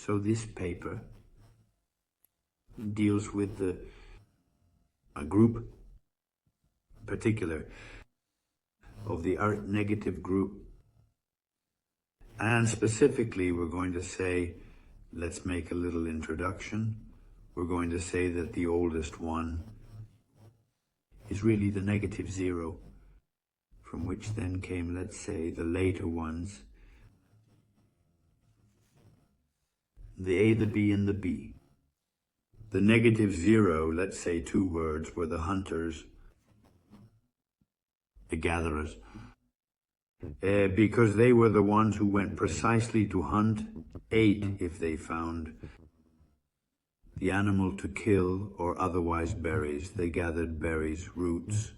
So this paper deals with a group, particular, of the art negative group. And specifically, we're going to say, let's make a little introduction. We're going to say that the oldest one is really the negative zero, from which then came, let's say, the later ones, the A, the B, and the B. The negative zero, let's say 2 words, were the hunters, the gatherers, because they were the ones who went precisely to hunt, ate if they found the animal to kill, or otherwise berries. They gathered berries, roots.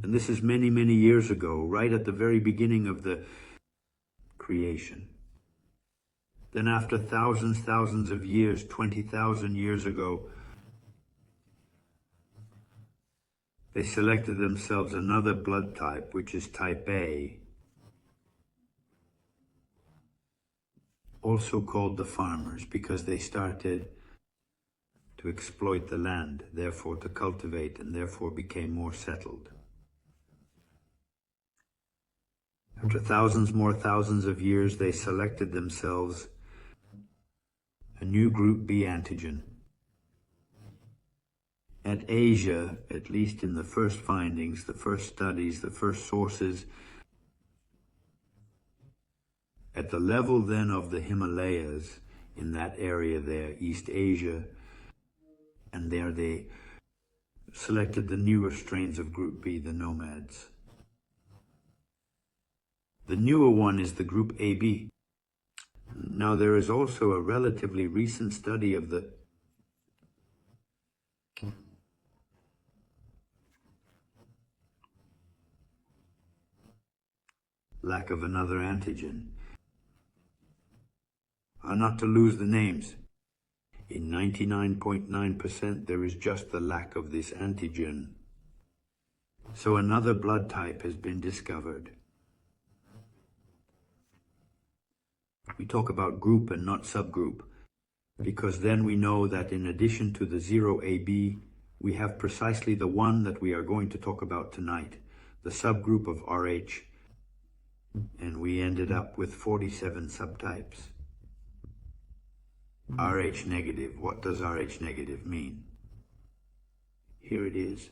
And this is many, many years ago, right at the very beginning of the creation. Then after thousands of years, 20,000 years ago, they selected themselves another blood type, which is type A, also called the farmers, because they started to exploit the land, therefore to cultivate, and therefore became more settled. After thousands of years, they selected themselves a new group B antigen. At Asia, at least in the first findings, the first studies, the first sources, at the level then of the Himalayas, in that area there, East Asia, and there they selected the newer strains of Group B, the nomads. The newer one is the Group AB. Now there is also a relatively recent study of the lack of another antigen. Not to lose the names. In 99.9%, there is just the lack of this antigen. So another blood type has been discovered. We talk about group and not subgroup, because then we know that in addition to the 0AB, we have precisely the one that we are going to talk about tonight, the subgroup of Rh, and we ended up with 47 subtypes. Rh negative. What does Rh negative mean? Here it is.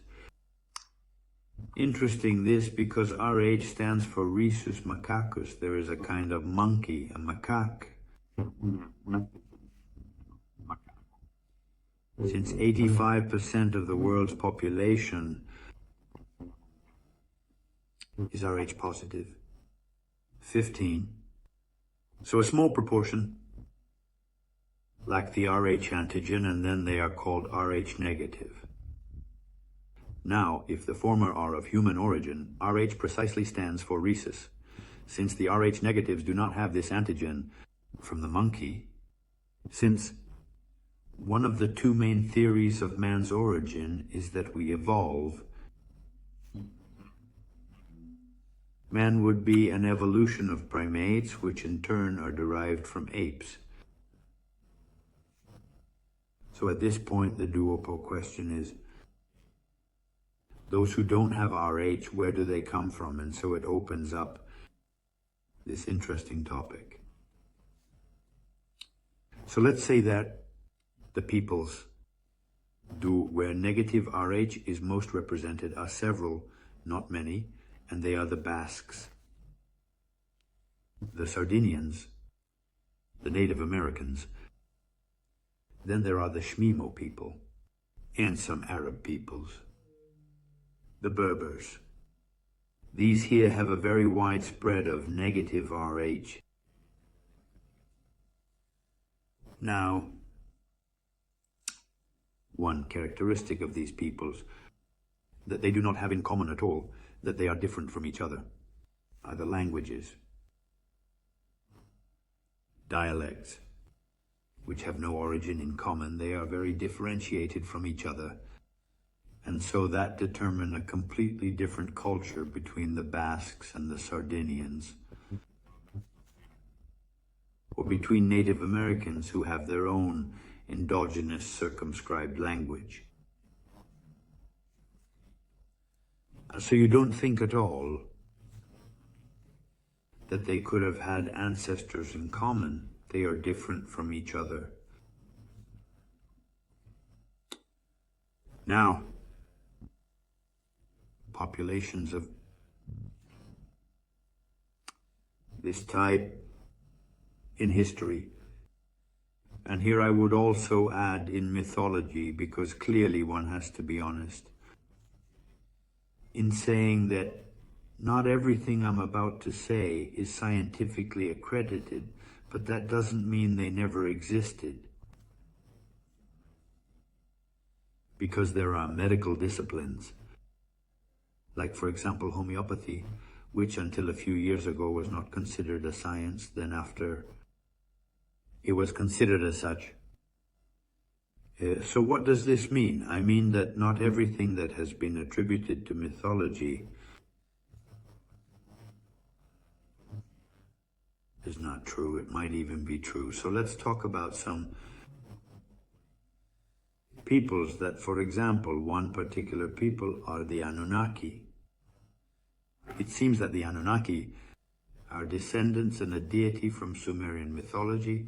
Interesting this, because Rh stands for Rhesus macaquus. There is a kind of monkey, a macaque. Since 85% of the world's population is Rh positive, 15. So a small proportion lack the Rh antigen, and then they are called Rh negative. Now, if the former are of human origin, Rh precisely stands for rhesus. Since the Rh negatives do not have this antigen from the monkey, since one of the 2 main theories of man's origin is that we evolve, man would be an evolution of primates, which in turn are derived from apes. So at this point, the duopo question is, those who don't have Rh, where do they come from? And so it opens up this interesting topic. So let's say that the peoples where negative Rh is most represented are several, not many, and they are the Basques, the Sardinians, the Native Americans. Then there are the Shmimo people, and some Arab peoples. The Berbers. These here have a very wide spread of negative Rh. Now, one characteristic of these peoples that they do not have in common at all, that they are different from each other, are the languages, dialects, which have no origin in common. They are very differentiated from each other. And so that determined a completely different culture between the Basques and the Sardinians. or between Native Americans who have their own endogenous circumscribed language. So you don't think at all that they could have had ancestors in common. They are different from each other. Now, populations of this type in history, and here I would also add in mythology, because clearly one has to be honest, in saying that not everything I'm about to say is scientifically accredited, but that doesn't mean they never existed. Because there are medical disciplines, like for example homeopathy, which until a few years ago was not considered a science, then after it was considered as such. So what does this mean? I mean that not everything that has been attributed to mythology is not true. It might even be true. So let's talk about some peoples that, for example, one particular people are the Anunnaki. It seems that the Anunnaki are descendants and a deity from Sumerian mythology,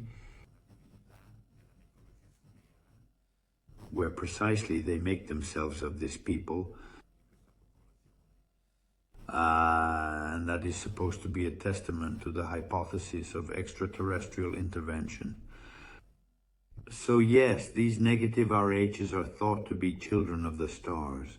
where precisely they make themselves of this people, and that is supposed to be a testament to the hypothesis of extraterrestrial intervention. So yes, these negative RHs are thought to be children of the stars.